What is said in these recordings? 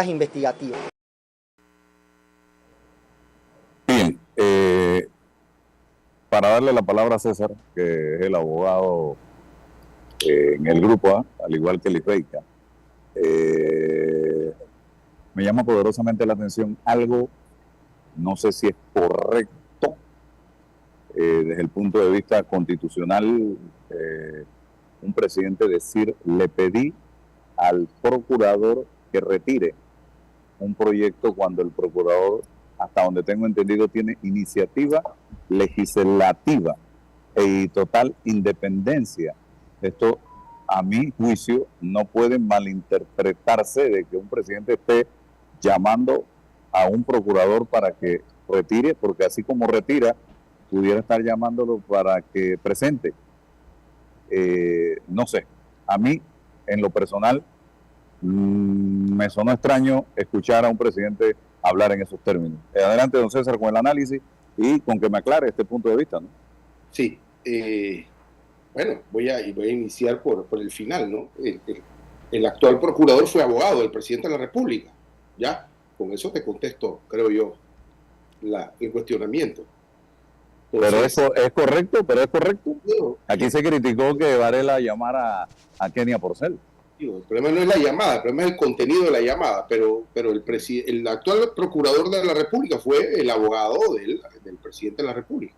investigativas. Bien, para darle la palabra a César, que es el abogado en el grupo A, al igual que Lisbeica, me llama poderosamente la atención algo, no sé si es correcto desde el punto de vista constitucional, un presidente decir, le pedí al procurador que retire un proyecto cuando el procurador, hasta donde tengo entendido, tiene iniciativa legislativa y total independencia. Esto, a mi juicio, no puede malinterpretarse de que un presidente esté llamando a un procurador para que retire, porque así como retira, pudiera estar llamándolo para que presente. No sé, a mí, en lo personal, me sonó extraño escuchar a un presidente hablar en esos términos. Adelante, don César, con el análisis y con que me aclare este punto de vista, ¿no? Sí, bueno, voy a iniciar por el final, ¿no? El actual procurador fue abogado del presidente de la República, ¿ya? Con eso te contesto, creo yo, el cuestionamiento. Entonces, pero es correcto, no, aquí se criticó que Varela llamara a Kenia Porcel. El problema no es la llamada, el problema es el contenido de la llamada, pero el actual procurador de la República fue el abogado del presidente de la República.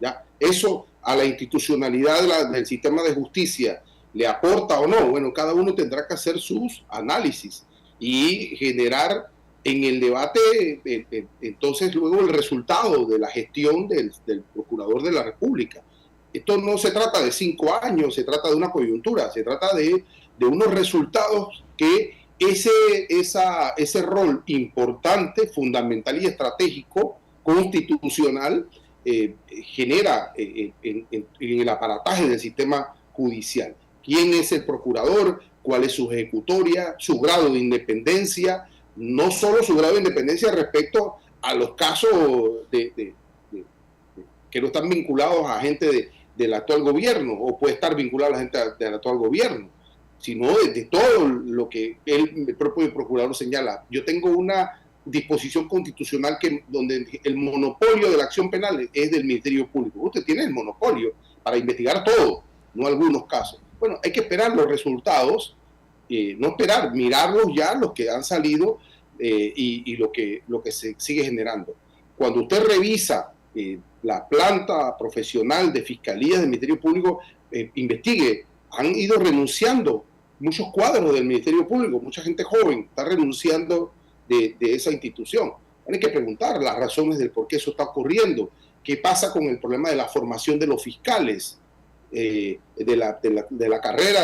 ¿Ya? Eso a la institucionalidad del sistema de justicia le aporta o no. Bueno, cada uno tendrá que hacer sus análisis y generar en el debate entonces luego el resultado de la gestión del procurador de la República. Esto no se trata de 5 años, se trata de una coyuntura, se trata de unos resultados que ese rol importante, fundamental y estratégico, constitucional, genera en el aparataje del sistema judicial. ¿Quién es el procurador? ¿Cuál es su ejecutoria? ¿Su grado de independencia? No solo su grado de independencia respecto a los casos que no están vinculados a gente del actual gobierno, o puede estar vinculado a la gente del actual gobierno, sino de todo lo que el propio procurador señala. Yo tengo una disposición constitucional donde el monopolio de la acción penal es del Ministerio Público. Usted tiene el monopolio para investigar todo, no algunos casos. Bueno, hay que esperar los resultados, no esperar, mirarlos ya, los que han salido y lo que se sigue generando. Cuando usted revisa la planta profesional de fiscalía del Ministerio Público, investigue, han ido renunciando muchos cuadros del Ministerio Público, mucha gente joven está renunciando de esa institución. Hay que preguntar las razones del por qué eso está ocurriendo. ¿Qué pasa con el problema de la formación de los fiscales, de la carrera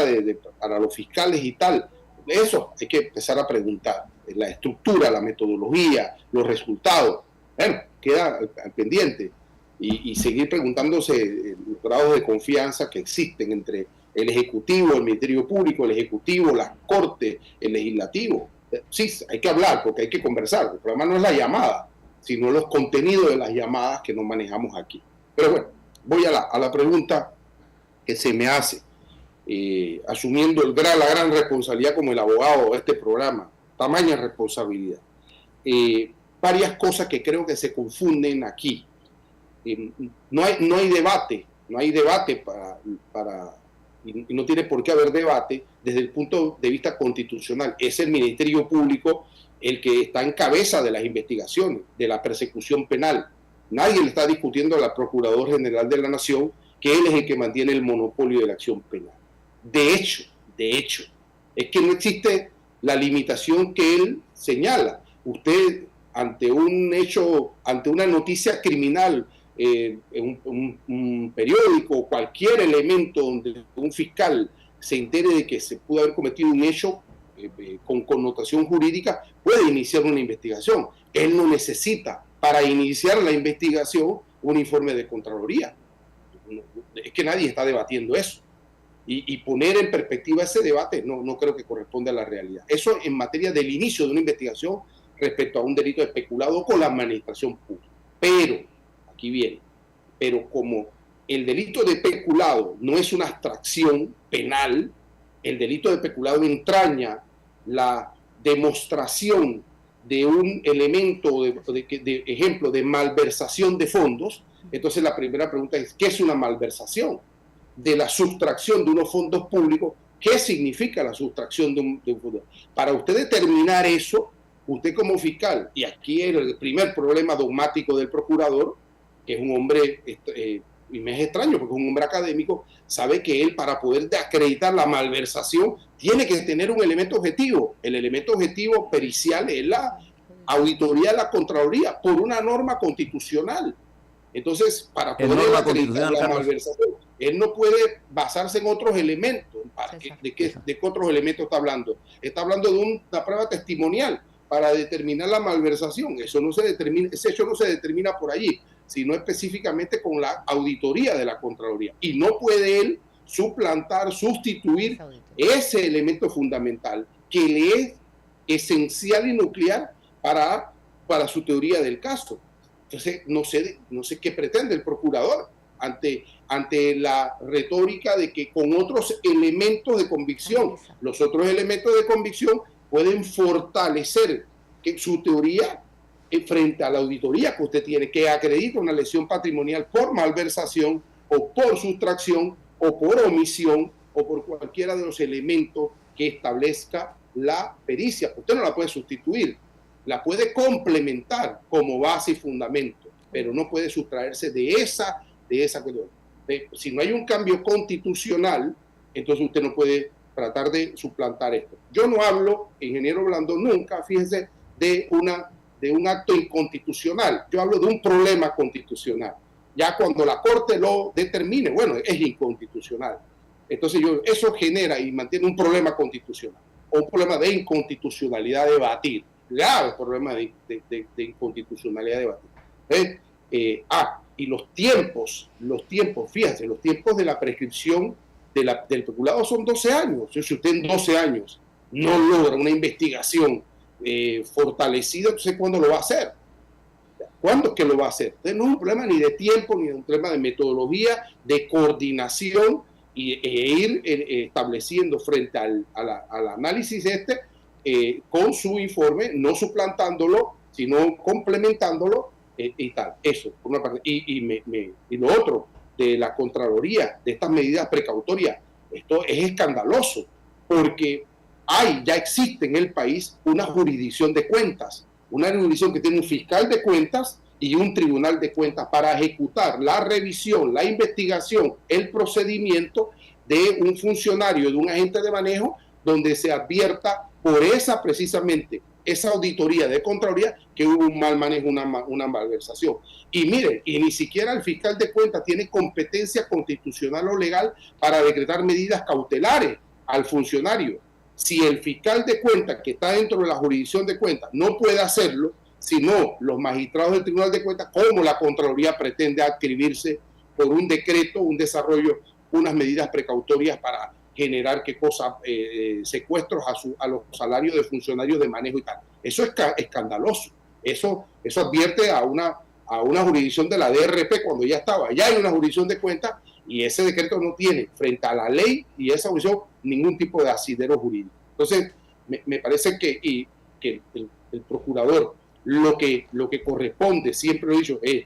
para los fiscales y tal? Eso hay que empezar a preguntar. La estructura, la metodología, los resultados. Bueno, queda al pendiente. Y seguir preguntándose los grados de confianza que existen entre el Ejecutivo, el Ministerio Público, el Ejecutivo, las Cortes, el Legislativo. Sí, hay que hablar porque hay que conversar. El problema no es la llamada, sino los contenidos de las llamadas que nos manejamos aquí. Pero bueno, voy a la pregunta que se me hace, asumiendo la gran responsabilidad como el abogado de este programa, tamaña responsabilidad. Varias cosas que creo que se confunden aquí. No hay debate y no tiene por qué haber debate desde el punto de vista constitucional. Es el Ministerio Público el que está en cabeza de las investigaciones, de la persecución penal. Nadie le está discutiendo al Procurador General de la Nación que él es el que mantiene el monopolio de la acción penal. De hecho, es que no existe la limitación que él señala. Usted, ante un hecho, ante una noticia criminal, un periódico o cualquier elemento donde un fiscal se entere de que se pudo haber cometido un hecho con connotación jurídica, puede iniciar una investigación. Él no necesita para iniciar la investigación un informe de Contraloría. Es que nadie está debatiendo eso. Y poner en perspectiva ese debate no creo que corresponda a la realidad. Eso en materia del inicio de una investigación respecto a un delito de peculado con la administración pública. Pero, aquí viene, pero como el delito de peculado no es una abstracción penal, el delito de peculado entraña la demostración de un elemento, de ejemplo, de malversación de fondos, entonces la primera pregunta es, ¿qué es una malversación? De la sustracción de unos fondos públicos, ¿qué significa la sustracción de un fondo? Para usted determinar eso, usted como fiscal, y aquí el primer problema dogmático del procurador, que es un hombre, y me es extraño porque es un hombre académico, sabe que él para poder acreditar la malversación tiene que tener un elemento objetivo. El elemento objetivo pericial es la auditoría de la Contraloría por una norma constitucional. Entonces, para poder acreditar la malversación, él no puede basarse en otros elementos. ¿De qué otros elementos está hablando? Está hablando de una prueba testimonial para determinar la malversación. Eso no se determina, ese hecho no se determina por allí, sino específicamente con la auditoría de la Contraloría. Y no puede él suplantar, sustituir ese elemento fundamental que le es esencial y nuclear para su teoría del caso. Entonces, no sé qué pretende el procurador ante la retórica de que con otros elementos de convicción, los otros elementos de convicción pueden fortalecer su teoría frente a la auditoría que usted tiene, que acredita una lesión patrimonial por malversación o por sustracción o por omisión o por cualquiera de los elementos que establezca la pericia. Usted no la puede sustituir, la puede complementar como base y fundamento, pero no puede sustraerse de esa cuestión. Si no hay un cambio constitucional, entonces usted no puede tratar de suplantar esto. Yo no hablo, ingeniero Blando, nunca, fíjense, de un acto inconstitucional. Yo hablo de un problema constitucional. Ya cuando la Corte lo determine, bueno, es inconstitucional. Entonces eso genera y mantiene un problema constitucional, o un problema de inconstitucionalidad debatir. Grave problema de inconstitucionalidad debatir. Y los tiempos, fíjense, los tiempos de la prescripción del peculado son 12 años. Si usted en 12 años no logra una investigación fortalecida, entonces ¿cuándo lo va a hacer? ¿Cuándo es que lo va a hacer? Entonces no es un problema ni de tiempo, ni de un problema de metodología, de coordinación e ir estableciendo frente al análisis con su informe, no suplantándolo, sino complementándolo y tal. Eso, por una parte. Y lo otro, de la Contraloría, de estas medidas precautorias, esto es escandaloso, porque ya existe en el país una jurisdicción de cuentas, una jurisdicción que tiene un fiscal de cuentas y un tribunal de cuentas para ejecutar la revisión, la investigación, el procedimiento de un funcionario, de un agente de manejo, donde se advierta por precisamente esa auditoría de Contraloría que hubo un mal manejo, una malversación. Y miren, y ni siquiera el fiscal de cuentas tiene competencia constitucional o legal para decretar medidas cautelares al funcionario. Si el fiscal de cuentas, que está dentro de la jurisdicción de cuentas, no puede hacerlo, sino los magistrados del Tribunal de Cuentas, ¿cómo la Contraloría pretende adscribirse por un decreto, un desarrollo, unas medidas precautorias para generar secuestros a los salarios de funcionarios de manejo y tal? Eso es escandaloso. Eso advierte a una jurisdicción de la DRP cuando ya estaba. Ya hay una jurisdicción de cuentas y ese decreto no tiene frente a la ley y esa jurisdicción ningún tipo de asidero jurídico. Entonces, me parece que el procurador lo que corresponde, siempre lo he dicho, es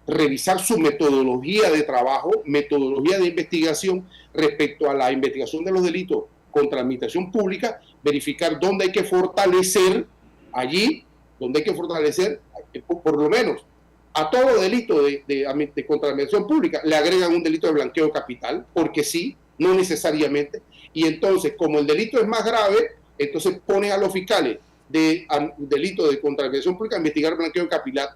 revisar su metodología de trabajo, metodología de investigación respecto a la investigación de los delitos contra la administración pública, verificar dónde hay que fortalecer allí, donde hay que fortalecer, por lo menos, a todo delito contra la administración pública le agregan un delito de blanqueo de capital, porque sí, no necesariamente, y entonces, como el delito es más grave, entonces ponen a los fiscales de delito de contra la administración pública a investigar blanqueo de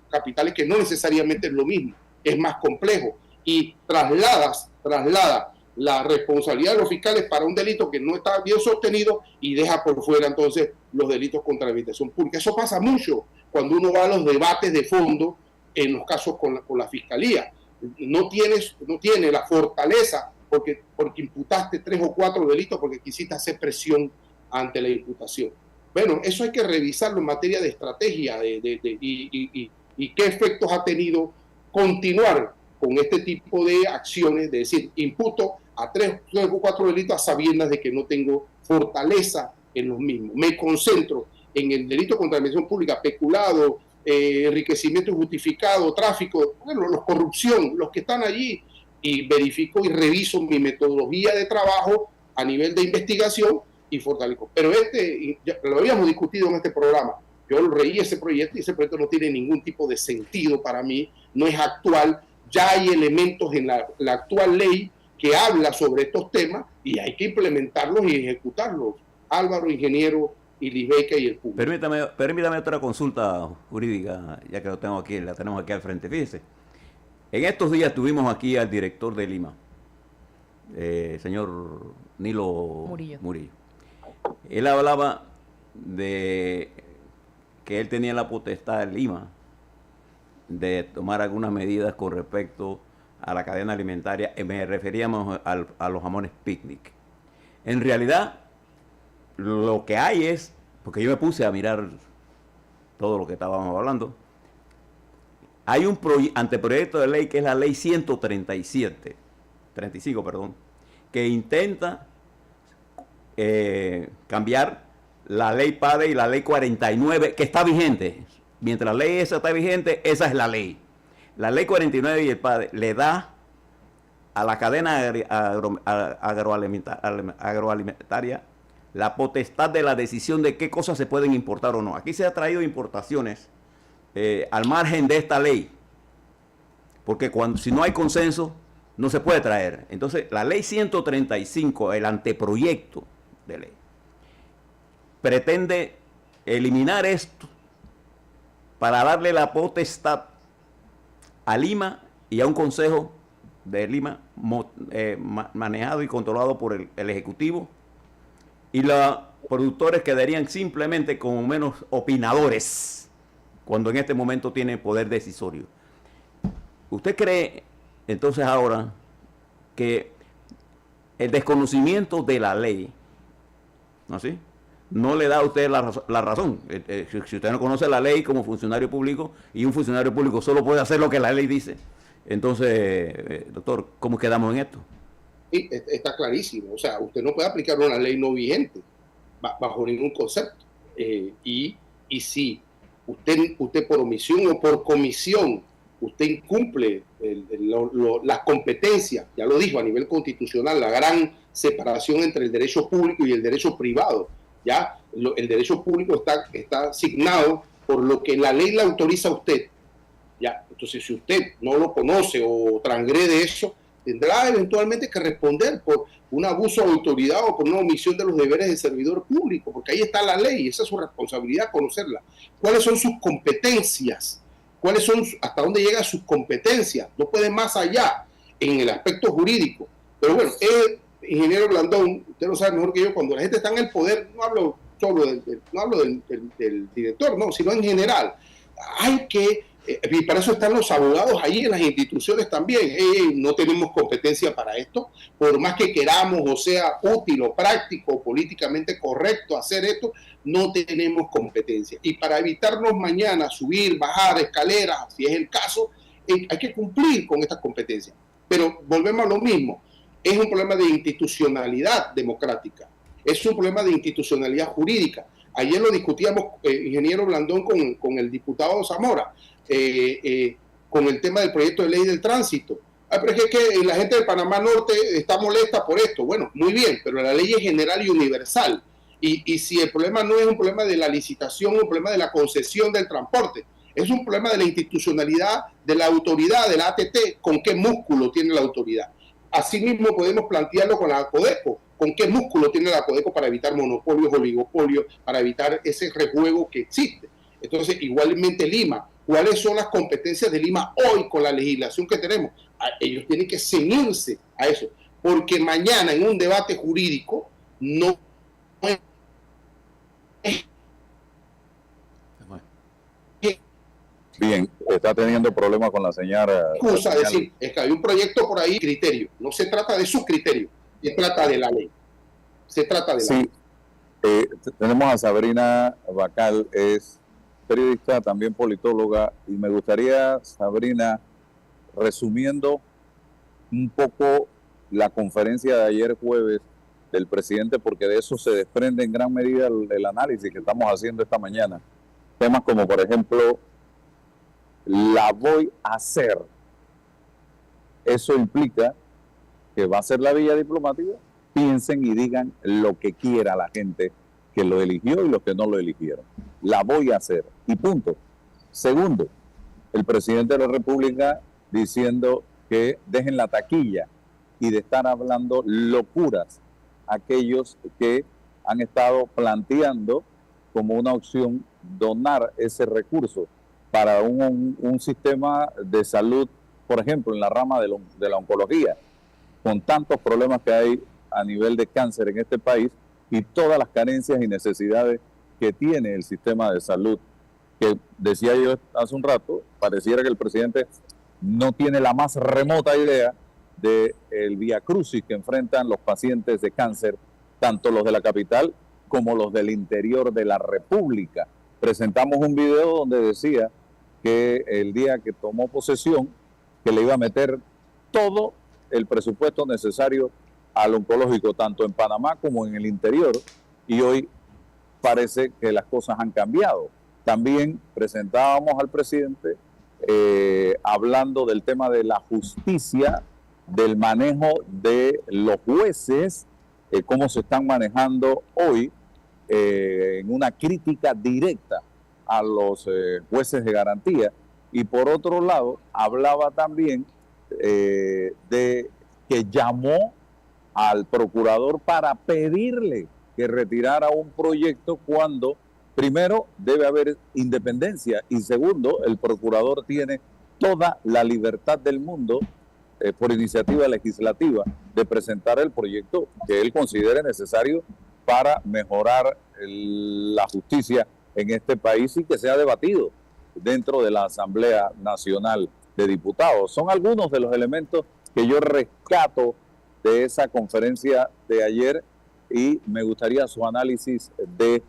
capitales, que no necesariamente es lo mismo, es más complejo, y traslada la responsabilidad de los fiscales para un delito que no está bien sostenido y deja por fuera entonces los delitos contra la administración pública. Eso pasa mucho cuando uno va a los debates de fondo en los casos con la fiscalía. No tiene la fortaleza porque imputaste 3 o 4 delitos porque quisiste hacer presión ante la imputación. Bueno, eso hay que revisarlo en materia de estrategia y qué efectos ha tenido continuar con este tipo de acciones, de decir, imputo a 3 o 4 delitos a sabiendas de que no tengo fortaleza en los mismos. Me concentro en el delito contra la administración pública, peculado, enriquecimiento injustificado, tráfico, bueno, los corrupción, los que están allí, y verifico y reviso mi metodología de trabajo a nivel de investigación y fortalezco. Pero ya lo habíamos discutido en este programa. Yo leí ese proyecto y ese proyecto no tiene ningún tipo de sentido para mí, no es actual. Ya hay elementos en la actual ley que habla sobre estos temas y hay que implementarlos y ejecutarlos. Álvaro, ingeniero, y Lisbeca y el público. Permítame otra consulta jurídica, ya que lo tengo aquí, la tenemos aquí al frente. Fíjese, en estos días tuvimos aquí al director de Lima, señor Nilo Murillo. Él hablaba de que él tenía la potestad en Lima de tomar algunas medidas con respecto a la cadena alimentaria, y me referíamos a los jamones picnic. En realidad, lo que hay es, porque yo me puse a mirar todo lo que estábamos hablando, hay un anteproyecto de ley que es la ley 35, que intenta cambiar la ley PADE y la ley 49, que está vigente. Mientras la ley esa está vigente, esa es la ley. La ley 49 y el PADE le da a la cadena agroalimentaria la potestad de la decisión de qué cosas se pueden importar o no. Aquí se ha traído importaciones al margen de esta ley, porque si no hay consenso, no se puede traer. Entonces, la ley 135, el anteproyecto de ley, pretende eliminar esto para darle la potestad a Lima y a un consejo de Lima manejado y controlado por el Ejecutivo, y los productores quedarían simplemente como menos opinadores, cuando en este momento tienen poder decisorio. ¿Usted cree entonces ahora que el desconocimiento de la ley, ¿no así?, no le da a usted la razón? Si usted no conoce la ley como funcionario público, y un funcionario público solo puede hacer lo que la ley dice, entonces, doctor, ¿cómo quedamos en esto? Sí, está clarísimo. O sea, usted no puede aplicar una ley no vigente bajo ningún concepto. Y si usted por omisión o por comisión, usted incumple las competencias, ya lo dijo a nivel constitucional, la gran separación entre el derecho público y el derecho privado. Ya el derecho público está asignado por lo que la ley le autoriza a usted. Ya, entonces, si usted no lo conoce o transgrede eso, tendrá eventualmente que responder por un abuso de autoridad o por una omisión de los deberes del servidor público, porque ahí está la ley, esa es su responsabilidad, conocerla. ¿Cuáles son sus competencias? ¿Hasta dónde llegan sus competencias? No puede más allá en el aspecto jurídico. Pero bueno, ingeniero Blandón, usted lo sabe mejor que yo, cuando la gente está en el poder, no hablo solo del director, no, sino en general, hay que... y para eso están los abogados ahí en las instituciones también. No tenemos competencia para esto, por más que queramos o sea útil o práctico o políticamente correcto hacer esto, no tenemos competencia. Y para evitarnos mañana subir, bajar escaleras, si es el caso, hay que cumplir con estas competencias. Pero volvemos a lo mismo, es un problema de institucionalidad democrática, es un problema de institucionalidad jurídica. Ayer lo discutíamos, ingeniero Blandón, con el diputado Zamora, con el tema del proyecto de ley del tránsito. Pero es que la gente de Panamá Norte está molesta por esto. Bueno, muy bien, pero la ley es general y universal. Y si el problema no es un problema de la licitación, un problema de la concesión del transporte, es un problema de la institucionalidad, de la autoridad, de la ATT, con qué músculo tiene la autoridad. Asimismo podemos plantearlo con la Codeco, con qué músculo tiene la Codeco para evitar monopolios, oligopolios, para evitar ese rejuego que existe. Entonces, igualmente Lima, ¿cuáles son las competencias de Lima hoy con la legislación que tenemos? Ellos tienen que ceñirse a eso, porque mañana en un debate jurídico no es... Bien, está teniendo problemas con la señal. Excusa decir, es que hay un proyecto por ahí, criterio. No se trata de su criterio, se trata de la ley. Se trata de la ley. Tenemos a Sabrina Bacal, es periodista, también politóloga, y me gustaría, Sabrina, resumiendo un poco la conferencia de ayer jueves del presidente, porque de eso se desprende en gran medida el análisis que estamos haciendo esta mañana. Temas como, por ejemplo, la voy a hacer. Eso implica que va a ser la vía diplomática. Piensen y digan lo que quiera la gente que lo eligió y los que no lo eligieron. La voy a hacer. Y punto. Segundo, el presidente de la República diciendo que dejen la taquilla y de estar hablando locuras aquellos que han estado planteando como una opción donar ese recurso para un sistema de salud, por ejemplo, en la rama de la oncología, con tantos problemas que hay a nivel de cáncer en este país y todas las carencias y necesidades que tiene el sistema de salud, que decía yo hace un rato, pareciera que el presidente no tiene la más remota idea del viacrucis que enfrentan los pacientes de cáncer, tanto los de la capital como los del interior de la República. Presentamos un video donde decía que el día que tomó posesión, que le iba a meter todo el presupuesto necesario al oncológico, tanto en Panamá como en el interior, y hoy parece que las cosas han cambiado. También presentábamos al presidente hablando del tema de la justicia, del manejo de los jueces, cómo se están manejando hoy, en una crítica directa a los jueces de garantía. Y por otro lado, hablaba también de que llamó al procurador para pedirle que retirara un proyecto cuando, primero, debe haber independencia y segundo, el procurador tiene toda la libertad del mundo por iniciativa legislativa de presentar el proyecto que él considere necesario para mejorar la justicia en este país y que sea debatido dentro de la Asamblea Nacional de Diputados. Son algunos de los elementos que yo rescato de esa conferencia de ayer y me gustaría su análisis de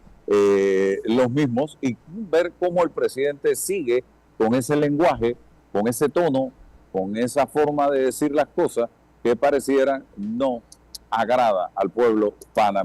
los mismos y ver cómo el presidente sigue con ese lenguaje, con ese tono, con esa forma de decir las cosas que parecieran no agrada al pueblo panameño.